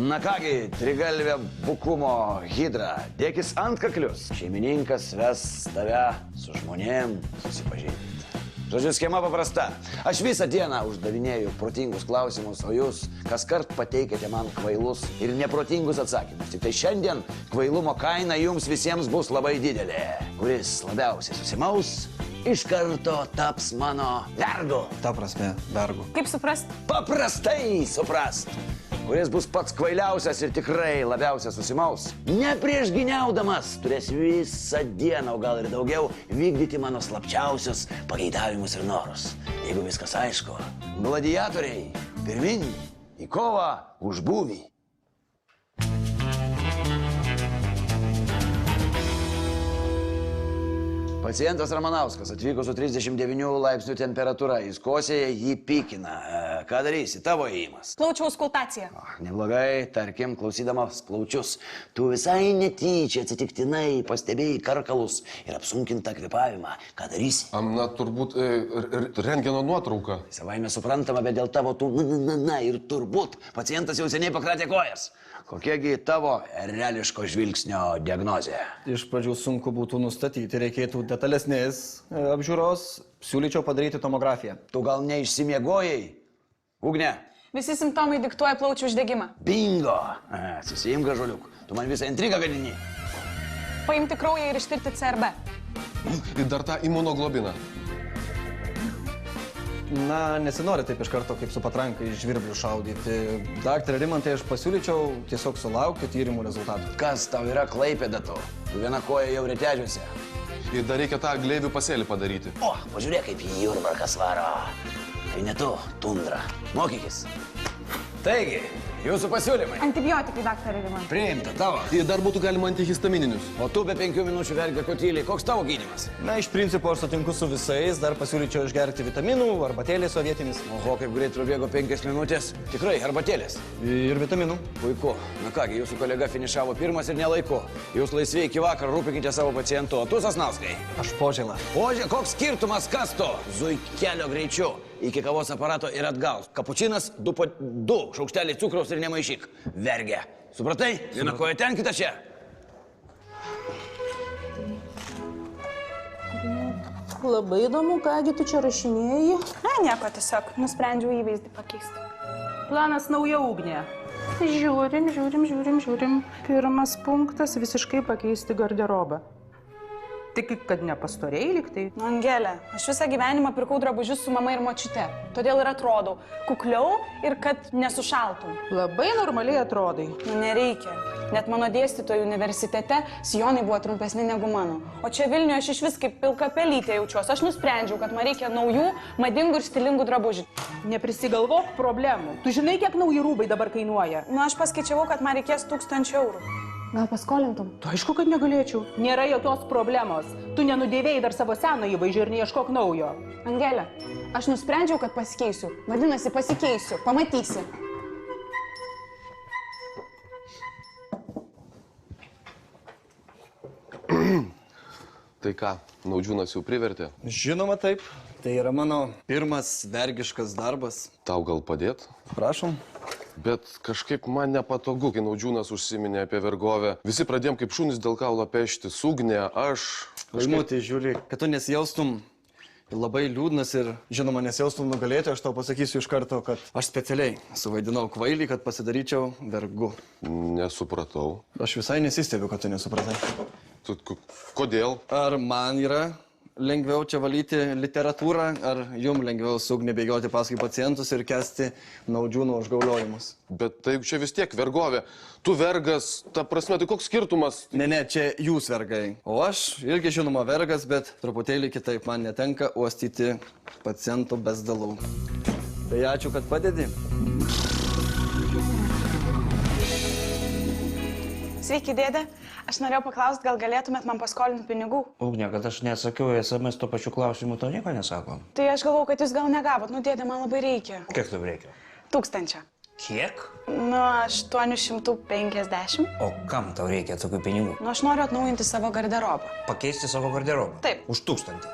Na kągi, trigalvė bukumo hidra, dėkis ant kaklius. Šeimininkas ves tave su žmonėm susipažinti. Žodžiu, schema paprasta. Aš visą dieną uždavinėju protingus klausimus, o jūs kaskart pateikėte man kvailus ir neprotingus atsakymus. Tik tai šiandien kvailumo kaina jums visiems bus labai didelė. Kuris labiausiai susimaus, iš karto taps mano vergu. Ta prasme, vergu. Kaip suprast? Paprastai suprast. Kuris bus pats kvailiausias ir tikrai labiausiai susimaus. Nepriešginiaudamas turės visą dieną, o gal ir daugiau, vykdyti mano slapčiausius pageidavimus ir norus. Jeigu viskas aišku, gladiatoriai, pirmin į kovą už būvį. Pacientas Ramanauskas atvyko su 39 laipsnių temperatūra. Jis kosėja, jį pykina. Ką darysi? Tavo įėjimas. Plaučių auskultacija. Neblogai, tarkim, klausydamas plaučius. Tu visai netyčia atsitiktinai pastebėjai karkalus ir apsunkintą kvėpavimą. Ką darysi? Na, turbūt rentgeno nuotrauka. Savaime suprantama, bet dėl tavo tų ir turbūt pacientas jau seniai pakratė kojas. Kokiagi tavo reališko žvilgsnio diagnozė? Iš pradžių sunku būtų nustatyti, reikėtų detalesnės apžiūros, siūlyčiau padaryti tomografiją. Tu gal neišsimiegojai? Ugne? Visi simptomai diktuoja plaučių uždegimą. Bingo! Susiimk, gražuliuk. Tu man visą intrigą gadini. Paimti kraują ir ištirti CRB. Ir dar tą imunoglobiną. Na, nesinori taip iš karto kaip su patranka iš žvirblių šaudyti. Daktarė Rimantai, aš pasiūlyčiau tiesiog sulaukti tyrimų rezultatų. Kas tau yra Klaipėda tu? Tu viena koja jau Retežiuose. Ir dar reikia tą gleivių pasėlį padaryti. O, pažiūrėk, kaip į Jurbarkas varo. Tai ne tu, tundra. Mokykis. Taigi, jūsų pasiūlymai. Antibiotikai, daktarė Rimantai. Priimta tavo. Ir dar būtų galima antihistamininius. O tu be 5 minučių verkia kotyliai. Koks tavo gydymas? Na, iš principo aš sutinku su visais, dar pasiūlyčiau išgerti vitaminų, arbatėlės sovietinis. Oho, kaip greit prabėgo 5 minutės. Tikrai, arbatėlės. Ir vitaminų. Puiku. Na kągi, jūsų kolega finišavo pirmas ir nelaiku. Jūs laisvi iki vakaro, rūpinkite savo pacientu. O tu, Sasnauskai? Aš požėlą. Ožė, koks skirtumas, kas tu? Zuikelio greičiu. Iki kavos aparato ir atgal. Kapučinas, 2 šaukšteliai cukraus ir nemaišyk. Vergė. Supratai? Viena koja ten, kita čia. Labai įdomu, kągi tu čia rašinėjai. Nieko, tiesiog nusprendžiau įvaizdį pakeisti. Planas nauja ugnė. Žiūrim. Pirmas punktas - visiškai pakeisti garderobą. Tik, kad nepastoriai liktai. Nu, Angelė, aš visą gyvenimą pirkau drabužius su mama ir močiute. Todėl ir atrodau kukliau ir kad nesušaltum. Labai normaliai atrodai. Nu, nereikia. Net mano dėstytojų universitete sijonai buvo trumpesni negu mano. O čia Vilniuje aš iš vis kaip pilka pelytė jaučiuosi. Aš nusprendžiau, kad man reikia naujų, madingų ir stilingų drabužių. Neprisigalvok problemų. Tu žinai, kiek nauji rūbai dabar kainuoja? Nu, aš paskaičiavau, kad man reikės 1000 eurų. Gal paskolintum? Tu aišku, kad negalėčiau. Nėra jokios problemos. Tu nenudėvėjai dar savo seną įvaizdžio ir neieškok naujo. Angelė, aš nusprendžiau, kad pasikeisiu. Vadinasi, pasikeisiu. Pamatysi. Tai ką, Naudžiūnas jau privertė? Žinoma taip. Tai yra mano pirmas vergiškas darbas. Tau gal padėt? Prašom. Bet kažkaip man nepatogu, kai Naudžiūnas užsiminė apie vergovę. Visi pradėjom kaip šunys dėl kaulo pešti. Ugnė, aš... Laimuti, žiūrėk, kad tu nesijaustum labai liūdnas ir, žinoma, nesijaustum nugalėti, aš tau pasakysiu iš karto, kad aš specialiai suvaidinau kvailį, kad pasidaryčiau vergu. Nesupratau. Aš visai nesistebiu, kad tu nesupratai. Kodėl? Ar man yra lengviau čia valyti literatūrą, ar jum lengviau su Ugne bėgioti paskui pacientus ir kęsti Naudžiūno užgauliojimus? Bet tai čia vis tiek vergovė. Tu vergas, ta prasme, tai koks skirtumas? Ne, čia jūs vergai. O aš irgi žinoma vergas, bet truputėlį kitaip man netenka uostyti pacientų bezdalų. Tai ačiū, kad padedi. Sveiki, dėdė. Aš norėjau paklausti, gal galėtumėt man paskolinti pinigų? Ugne, kad aš neatsakiau į SMS to pačiu klausimu, to nieko nesako. Tai aš galvau, kad jūs gal negavot. Nu, dėdė, man labai reikia. Kiek tau reikia? 1000. Kiek? Nu, 850. O kam tau reikia tokių pinigų? Nu, aš noriu atnaujinti savo garderobą. Pakeisti savo garderobą? Taip. Už 1000.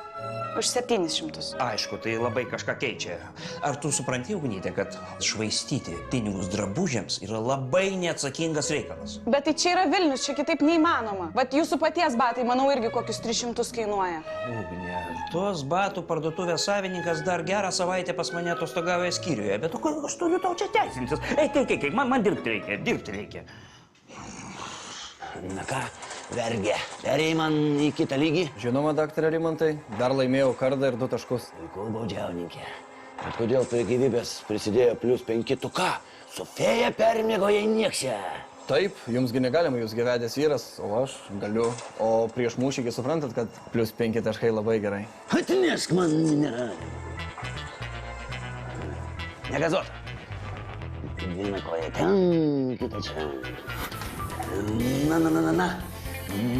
Už 700. Aišku, tai labai kažką keičia. Ar tu supranti, Ugnytė, kad švaistyti pinigus drabužiams yra labai neatsakingas reikalas? Bet tai čia yra Vilnius, čia kitaip neįmanoma. Vat jūsų paties batai, manau, irgi kokius 300 kainuoja. Ugnė, tos batų parduotuvės savininkas dar gerą savaitę pas mane atostogauja skyriuje, bet kodėl aš turiu tau čia teisintis? Eik, man dirbti reikia. Na ką, vergė, perėjai man į kitą lygį? Žinoma, daktarė Rimantai, dar laimėjau kardą ir 2 taškus. Kol baudžiauninkė. Bet kodėl prie gyvybės prisidėjo +5? Tu ką, su fėja permėgo jai niekšę? Taip, jumsgi negalima, jūs gyvedęs vyras, o aš galiu. O prieš mūšį suprantat, kad +5 taškai labai gerai. Atnešk man mineralį. Negazuot. Viena koja ten, kita čia. Na.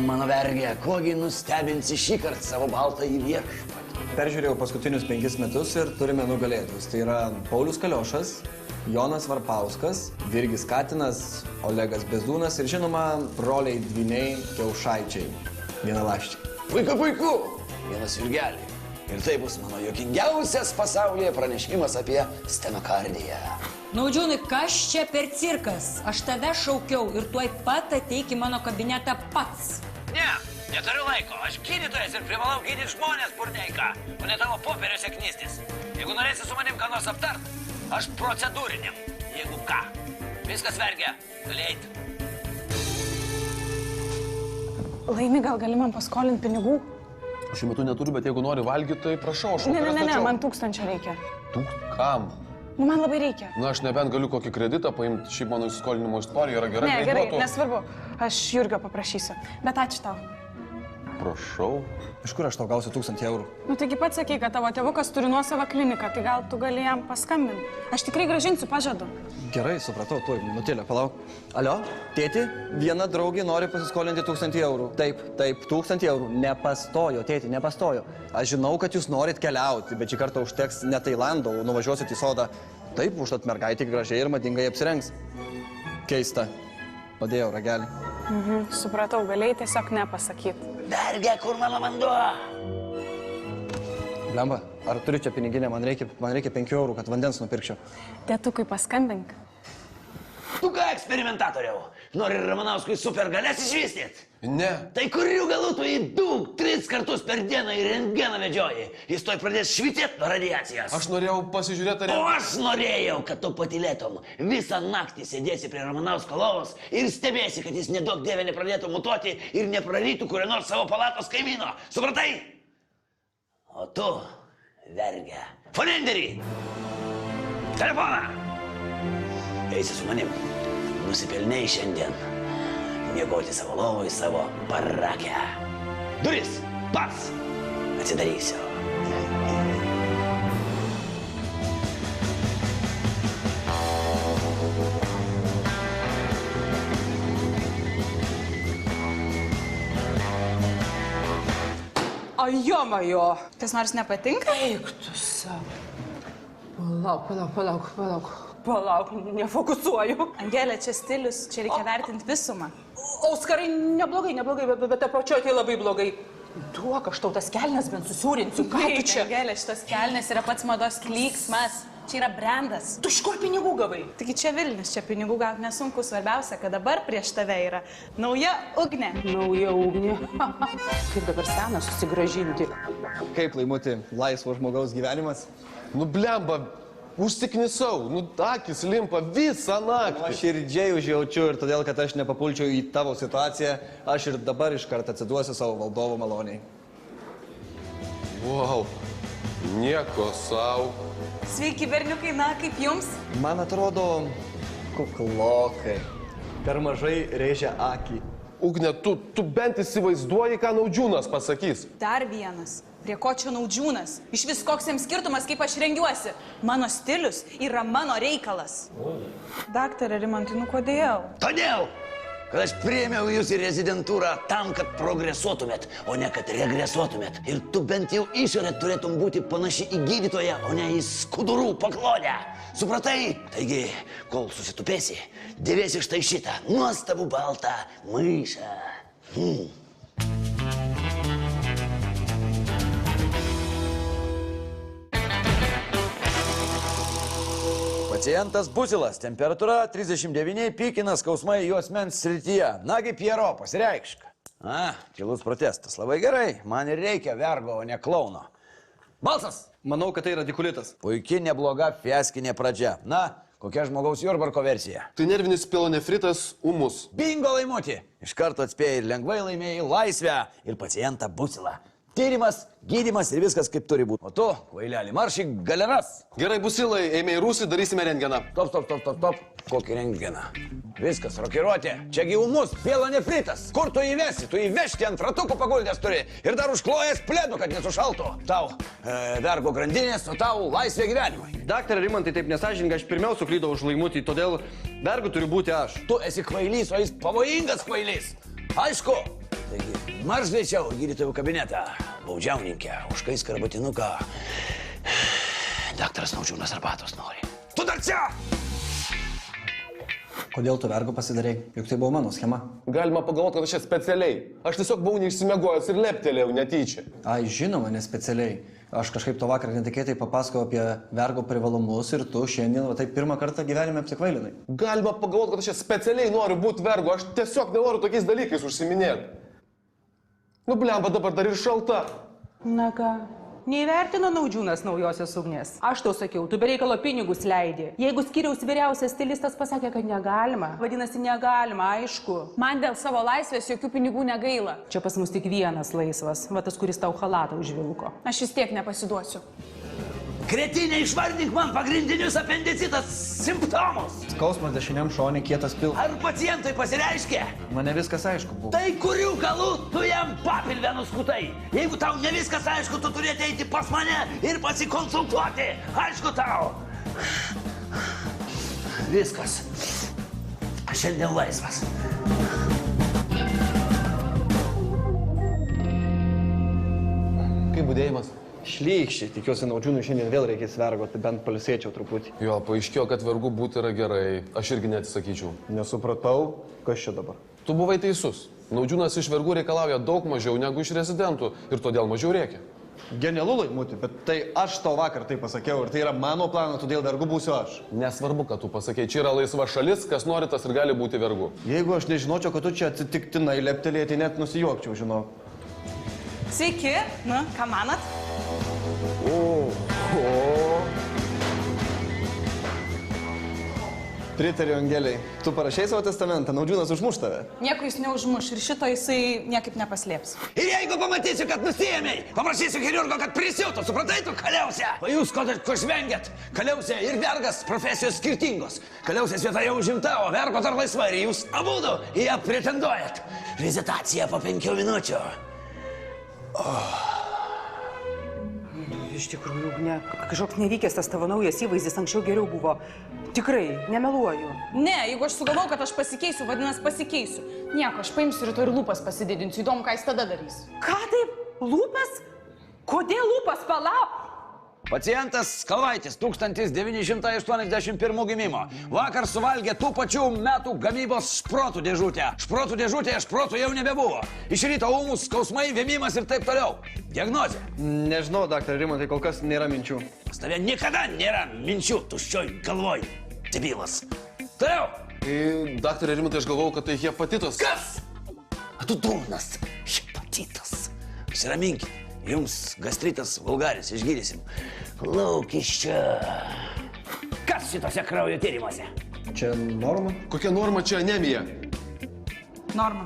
Mano vergė, kogi nustebinsi šį kartą savo baltąjį viešpatį? Peržiūrėjau paskutinius 5 metus ir turime nugalėtus. Tai yra Paulius Kaliošas, Jonas Varpauskas, Virgis Katinas, Olegas Bezdūnas ir žinoma broliai dvyniai Kiaušaičiai. Vienaląsčiai. Puiku. Vienas Virgelį. Ir tai bus mano juokingiausias pasaulyje pranešimas apie stenokardiją. Naudžiūnai, kas čia per cirkas? Aš tave šaukiau ir tuoj pat ateik į mano kabinetą pats. Ne, neturiu laiko. Aš gydytojas ir privalau gydyti žmonės, burneika, o ne tavo popieriuose knystis. Jeigu norėsi su manim ką nors aptart, aš procedūriniam. Jeigu ką. Viskas vergia. Gali eiti. Laimi, gal gali man paskolinti pinigų? Aš šiuo metu neturiu, bet jeigu nori valgyti, tai prašau, aš Ne, man 1000 reikia. Tu kam? Nu, man labai reikia. Na, aš nebent galiu kokį kreditą paimti, šiaip mano įsiskolinimo istorija yra gera. Ne, greit gerai, duotų. nesvarbu. Aš Jurgio paprašysiu. Bet ačiū tau. Prašau. Iš kur aš tau gausiu 1000 eurų? Nu, taigi pats sakei, kad tavo tėvukas turi nuosavą kliniką, tai gal tu gali jam paskambinti. Aš tikrai grąžinsiu, pažadu. Gerai, supratau, tuoj, minutėlę, palauk. Alio, tėti, viena draugė nori pasiskolinti 1000 eurų. Taip, 1000 eurų. Nepastojo, tėti, nepastojo. Aš žinau, kad jūs norit keliauti, bet šį kartą užteks ne Tailando, o nuvažiuosit į sodą. Taip, užtat mergaitė gražiai ir madingai apsirengs. Keista. Padėjau ragelį. Supratau, galėjai tiesiog nepasakyti. Vergė, kur mano vanduo? Lemba, ar turi čia piniginę? Man reikia 5 eurų, kad vandens nupirkčiau. Tėtukui paskambink. Tu ką, eksperimentatoriau? Nori Ramanauskui supergalės išvystyti? Ne. Tai kurių galų tu jį 2-3 kartus per dieną į rentgeną vedžioji? Jis toj pradės švytėti nuo radiacijos. Aš norėjau pasižiūrėti, O ar... aš norėjau, kad tu patylėtum. Visą naktį sėdėsi prie Ramanausko lovos ir stebėsi, kad jis nedaug dievė nepradėtų mutuoti ir neprarytų kurio nors savo palatos kaimyno. Supratai? O tu, vergė. Fonenderį! Telefoną! Eisi su manim. Nusipelnei šiandien miegoti savo lovoj, savo barakę. Duris pats atsidarysiu. Ajomajo. Kas nors nepatinka? Eik tu savo. Palauk, nefokusuoju. Angelė, čia stilius, čia reikia vertinti visumą. Auskarai, neblogai, bet apačioje tai labai blogai. Duok, aš tau tas kelnes bent susiūrinsiu. Ką tu čia? Angelė, šitas kelnes yra pats mados klyksmas. Čia yra brandas. Tu iš kur pinigų gavai? Taigi čia Vilnius, čia pinigų gauti nesunku, svarbiausia, kad dabar prieš tave yra nauja ugnė. Nauja ugnė. Kaip dabar seną susigražinti? Kaip laimuti laisvo žmogaus gyvenimas? Nu, blemba, užsiknisau, nu, akis limpa visą naktį. Aš širdžiai užjaučiu ir todėl, kad aš nepapulčiau į tavo situaciją, aš ir dabar iš karto atsiduosiu savo valdovo maloniai. Wow, nieko savo. Sveiki, berniukai, na, kaip jums? Man atrodo, kuklokai. Per mažai rėžia akį. Ugne, tu bent įsivaizduoji, ką Naudžiūnas pasakys. Dar vienas. Prie ko čia Naudžiūnas? Iš vis koks jiems skirtumas, kaip aš rengiuosi. Mano stilius yra mano reikalas. Daktarė Rimantai, nu kodėl? Todėl, kad aš priėmiau jūs į rezidentūrą tam, kad progresuotumėt, o ne kad regresuotumėt. Ir tu bent jau išorė turėtum būti panaši į gydytoją, o ne į skudurų paklodę. Supratai? Taigi, kol susitupėsi, dėvėsi štai šitą nuostabų baltą maišą. Pacientas Buzilas, temperatūra 39, pykina skausmai juosmens srityje. Nagi, Piero, pasireikšk. Tylus protestas. Labai gerai, man ir reikia vergo, o ne klauno. Balsas! Manau, kad tai radikulitas. Puikiai nebloga fiaskinė pradžia. Na, kokia žmogaus Jurbarko versija? Tai nervinis pilonefritas ūmus. Bingo, Laimutį! Iš karto atspėjai ir lengvai laimėjai laisvę ir pacientą Buzilą. Tyrimas, gydymas ir viskas kaip turi būti. O tu, kvailelį, maršyk galeras. Gerai, Busilai, eime į rūsį, darysime rentgeną. Stop. Kokį rentgeną? Viskas, rokiruotė. Čiagi ūmus, pilonefritas. Kur tu įvesi? Tu įvežti ant ratukų paguldęs turi. Ir dar užklojęs plėdu, kad nesušaltų. Tau vergo grandinės, o tau laisvė gyvenimui. Daktare Rimantai, taip nesažininkai, aš pirmiau suklydau už Laimutį, todėl vergu turi būti aš. Tu esi kvailys, o jis pavojingas kvailys. Aišku. Taigi, marš greičiau į gydytojų kabinetą. Baudžiauninkė, užkaisk arbatinuką. Daktaras Naudžiūnas arbatos nori. Tu dar čia! Kodėl tu vergu pasidarei? Juk tai buvo mano schema. Galima pagalvoti, kad aš čia specialiai. Aš tiesiog buvau neišsimiegojęs ir leptelėjau netyčia. Ai, žinoma, nespecialiai. Aš kažkaip to vakar netikėtai papasakojau apie vergo privalumus ir tu šiandien, va taip, pirmą kartą gyvenime apsikvailinai. Galima pagalvoti, kad aš čia specialiai noriu būti vergu. Aš tiesiog nenoriu tokiais dalykais užsiminėti. Nu, blemba, dabar dar ir šalta. Na ką, neįvertino Naudžiūnas naujosios ugnės. Aš tau sakiau, tu bereikalo pinigus leidi. Jeigu skyriaus vyriausias stilistas pasakė, kad negalima, vadinasi negalima, aišku. Man dėl savo laisvės jokių pinigų negaila. Čia pas mus tik vienas laisvas, va tas, kuris tau chalatą užvilko. Aš vis tiek nepasiduosiu. Kretinė, išvardink man pagrindinius apendicitas simptomus. Skausmas dešiniam šonė, kietas pilvas. Ar pacientui pasireiškia? Mane viskas aišku buvo. Tai kurių galų tu jam papilvę nuskutai? Jeigu tau ne viskas aišku, tu turėti eiti pas mane ir pasikonsultuoti. Aišku tau. Viskas. Aš šiandien laisvas. Kaip budėjimas? Šlykščiai, tikiuosi Naudžiūnui šiandien vėl reikės vergo, tai bent palisėčiau truputį. Jo, paaiškėjo, kad vergu būti yra gerai. Aš irgi neatsisakyčiau. Nesupratau, kas čia dabar. Tu buvai teisus. Naudžiūnas iš vergų reikalauja daug mažiau negu iš rezidentų ir todėl mažiau reikia. Genialu, Laimuti, bet tai aš tau vakar tai pasakiau ir tai yra mano planas, todėl vergu būsiu aš. Nesvarbu, kad tu pasakei, čia yra laisva šalis, kas nori, tas ir gali būti vergu. Jeigu aš nežinočiau, kad tu čia atsitiktinai leptelėjai, tai net nusijuokčiau, žinau. Sveiki, nu, ką manat? Pritariu, Angeliai. Tu parašei savo testamentą, Naudžiūnas užmuš tave. Nieko jis neužmuš ir šito jisai niekaip nepaslėps. Ir jeigu pamatysiu, kad nusiėmei, paprašysiu chirurgo, kad prisiūtų, supratai tu, Kaliausia? O jūs ko žvengiat? Kaliausia ir vergas profesijos skirtingos. Kaliausias vieta jau užimta, o vergo dar laisva ir jūs abudu į ją pretenduojat. Vizitacija po 5 minučių. Iš tikrųjų, kažkoks nevykęs tas tavo naujas įvaizdis, anksčiau geriau buvo. Tikrai, nemeluoju. Ne, jeigu aš sugalvau, kad aš pasikeisiu, vadinasi pasikeisiu. Nieko, aš paimsiu rytoj ir lūpas pasididinsiu. Įdomu, ką jis tada darys. Ką taip? Lūpas? Kodėl lūpas? Palauk! Pacientas Kalvaitis, 1981 gimimo. Vakar suvalgė tų pačių metų gamybos šprotų dėžutę. Šprotų dėžutėje šprotų jau nebebuvo. Iš ryto ūmus, skausmai, vėmimas ir taip toliau. Diagnozė. Nežinau, daktare Rimantai, kol kas nėra minčių. Pas tave niekada nėra minčių, tuščioj galvoj. Debilas. Toliau. Daktarė Rimantai, aš galvojau, kad tai hepatitas. Kas? A tu durnas. Hepatitas. Apsiraminkit. Jums gastritas vulgaris, išgydysim. Lauk iš čia. Kas šitose kraujo tyrimuose? Čia norma? Kokia norma čia anemija? Norma.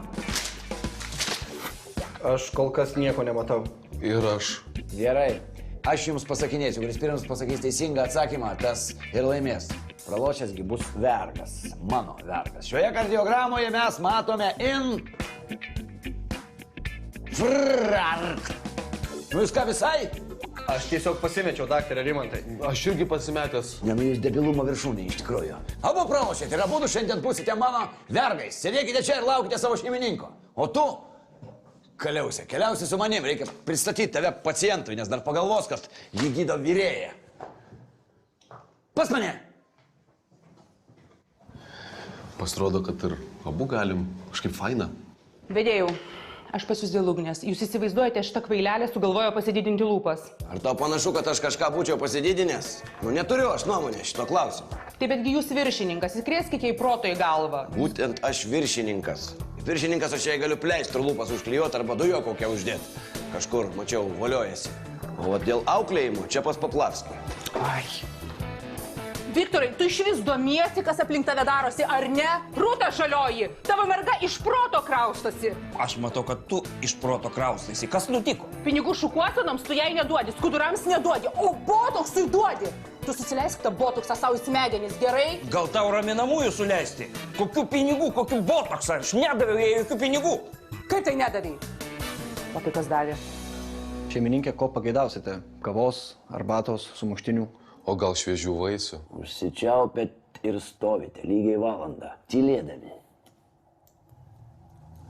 Aš kol kas nieko nematau. Ir aš. Gerai. Aš jums pasakinėsiu, kuris pirmas pasakys teisingą atsakymą, tas ir laimės. Pralošęsgi bus vergas. Mano vergas. Šioje kardiogramoje mes matome Nu jūs ką visai? Aš tiesiog pasimečiau, daktare Rimantai. Aš irgi pasimetęs. Ne, nu jūs debilumo viršūnė iš tikrųjų. Abu pralošėte ir abudu šiandien būsite mano vergais. Sėdėkite čia ir laukite savo šeimininko. O tu, Kaliausia, keliausi su manim. Reikia pristatyti tave pacientui, nes dar pagalvos, kad jį gydo vyrėja. Pas mane. Pasirodo, kad ir abu galim. Kažkaip faina. Vedėjau, aš pas jūs dėl ugnės. Jūs įsivaizduojate, šitą kvailelę sugalvojo pasididinti lūpas. Ar tau panašu, kad aš kažką būčiau pasididinęs? Nu, neturiu aš nuomonę šito klausimu. Tai betgi jūs viršininkas, įkrėskite į proto į galvą. Būtent aš viršininkas. Viršininkas aš jai galiu pleistrų lūpas užklijuoti arba dujo kokią uždėti. Kažkur, mačiau, voliojasi. O dėl auklėjimo čia pas Poplavskį. Ai. Viktorai, tu iš vis domiesi, kas aplink tave darosi, ar ne? Rūta žalioji, tavo merga iš proto kraustosi. Aš matau, kad tu iš proto kraustaisi. Kas nutiko? Pinigų šukuosenoms tu jai neduodi, skudurams neduodi, o botoksui duodi. Tu susileisk tą botoksą savo į smegenis, gerai? Gal tau raminamųjų suleisti? Kokių pinigų, kokių botoksą? Aš nedaviau jai jokių pinigų. Kaip tai nedavai? O tai kas davė? Šeimininkė, ko pageidausite? Kavos, arbatos, sumuštinių? O gal šviežių vaisių? Užsičiaupėt ir stovite lygiai valandą, tylėdami.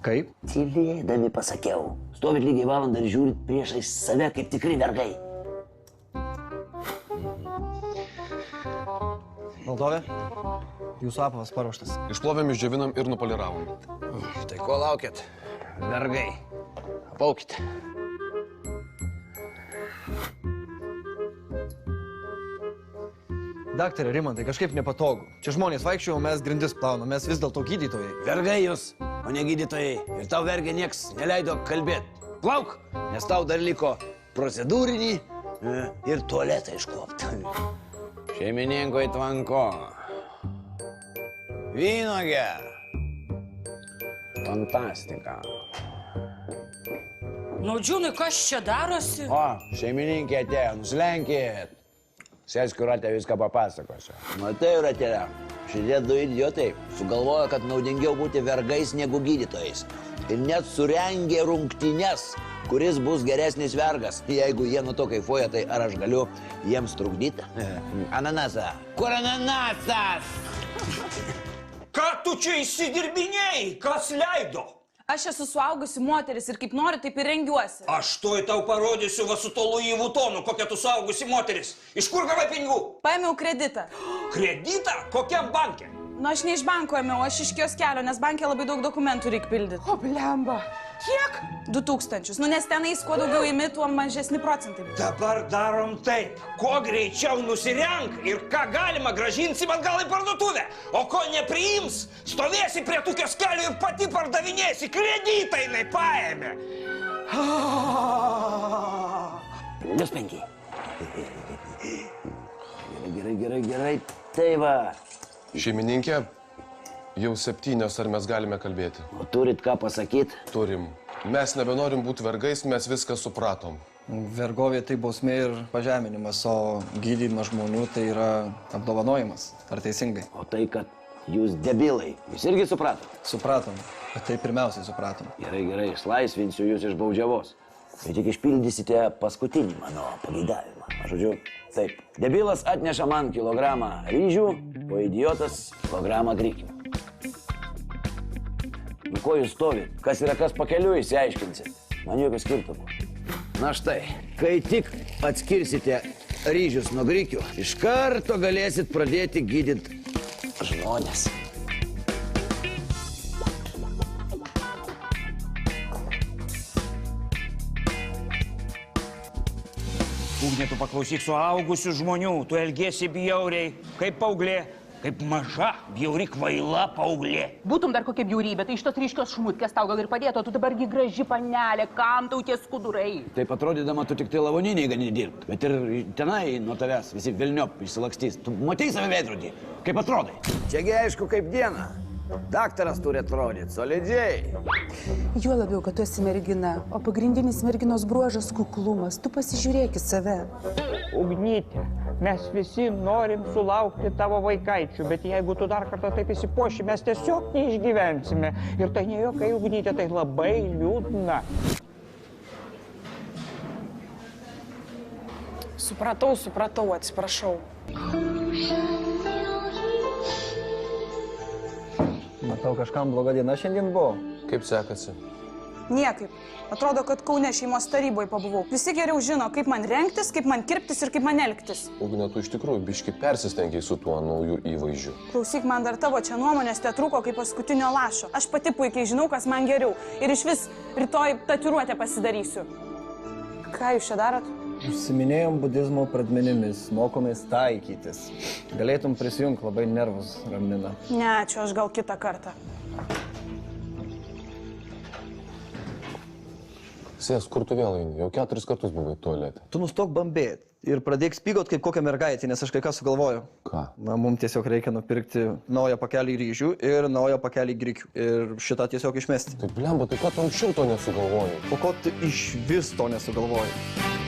Kaip? Tylėdami pasakiau. Stovit lygiai valandą ir žiūrit priešais save kaip tikri vergai. Valdove, jūsų apavas paruoštas. Išplovėm, išdžiovinom ir nupoliravom. Tai ko laukiat? Vergai. Apaukite. Daktarė Rimantai, kažkaip nepatogu. Čia žmonės vaikščiojo, o mes grindis plaunam, mes vis dėlto gydytojai. Vergai jūs, o ne gydytojai. Ir tau vergai nieks neleido kalbėti. Plauk, nes tau dar liko procedūrinį ir tualetą iškuopti. Šeimininkui tvanko. Vynoge. Fantastika. Naudžiūnai, kas čia darosi? O, šeimininkė atėjo, nusilenkit. Sėskiu ratę viską papasakosiu. Matai, ratėlė, šitie du idiotai sugalvojo, kad naudingiau būti vergais negu gydytojais. Ir net surengė rungtynes, kuris bus geresnis vergas. Jeigu jie nuo to kaifuoja, tai ar aš galiu jiems trukdyti? Ananasą. Kur ananasas? Ką tu čia įsidirbinėjai? Kas leido? Aš esu suaugusi moteris ir kaip noriu, taip ir rengiuosi. Aš tuoj tau parodysiu va su to Louis Vuittonu, kokia tu suaugusi moteris. Iš kur gavai pinigų? Paėmiau kreditą. Kreditą? Kokiam banke? Nu, aš ne iš banko ėmiau, aš iš kioskelio, nes banke labai daug dokumentų reikia pildyti. O, blemba. Kiek? 2000. Nu, nes tenais kuo daugiau imi, tuo mažesni procentai. Dabar darom taip. Kuo greičiau nusirenk ir ką galima gražinsim atgal į parduotuvę. O ko nepriims, stovėsi prie tų kioskelių ir pati pardavinėsi. Kreditą jinai paėmė. Plius 5. Gerai. Tai va. Šeimininkė, jau 7, ar mes galime kalbėti? O turit ką pasakyti? Turim. Mes nebenorim būti vergais, mes viską supratom. Vergovė tai bausmė ir pažeminimas, o gydymas žmonių tai yra apdovanojimas. Ar teisingai? O tai, kad jūs debilai, jūs irgi supratot? Supratom. Bet tai pirmiausiai supratom. Gerai, išlaisvinsiu jūs iš baudžiavos. Bet tik išpildysite paskutinį mano pageidavimą. Žodžiu, taip. Debilas atneša man kilogramą ryžių, o idiotas kilogramą grikių. Nu ko jūs stovit? Kas yra kas pakeliui, išsiaiškinsit. Man jokio skirtumo. Na štai, kai tik atskirsite ryžius nuo grikių, iš karto galėsit pradėti gydyti žmonės. Ugnė, tu paklausyk suaugusių žmonių, tu elgiesi bjauriai, kaip paauglė, kaip maža, bjauri, kvaila paauglė. Būtum dar kokia bjaurybė, tai iš tos ryškios šmutkės tau gal ir padėtų, o tu dabargi graži panelė, kam tau tie skudurai? Taip atrodydama, tu tik tai lavoniniai gali dirbti, bet ir tenai nuo tavęs visi velniop išsilakstys. Tu matei save veidrodį, kaip atrodai? Čiagi aišku, kaip diena. Daktaras turi atrodyti solidžiai. Juo labiau, kad tu esi mergina, o pagrindinis merginos bruožas kuklumas. Tu pasižiūrėk į save. Ugnyte, mes visi norim sulaukti tavo vaikaičių, bet jeigu tu dar kartą taip įsipuoši, mes tiesiog neišgyvensime. Ir tai ne jokai, Ugnyte, tai labai liūdna. Supratau, atsiprašau. Matau, kažkam bloga diena šiandien buvo. Kaip sekasi? Niekaip. Atrodo, kad Kaune šeimos taryboje pabuvau. Visi geriau žino, kaip man rengtis, kaip man kirptis ir kaip man elgtis. Ugne, tu iš tikrųjų biški persistengiai su tuo nauju įvaizdžiu. Klausyk, man dar tavo čia nuomonės tetrūko kaip paskutinio lašo. Aš pati puikiai žinau, kas man geriau. Ir iš vis rytoj tatuiruotę pasidarysiu. Ką jūs čia darot? Užsiminėjom budizmo pradmenimis, mokomės taikytis. Galėtum prisijungti, labai nervus ramina. Ne, čia aš gal kitą kartą. Sės, kur tu vėl eini? Jau 4 kartus buvai tualete. Tu nustok bambėti ir pradėk spygot kaip kokią mergaitę, nes aš kai ką sugalvoju. Ką? Na, mums tiesiog reikia nupirkti naują pakelį ryžių ir naują pakelį grikių. Ir šitą tiesiog išmesti. Tai blemba, tai ką tu anksčiau to nesugalvojai? O ko tu iš vis to nesugalvoji?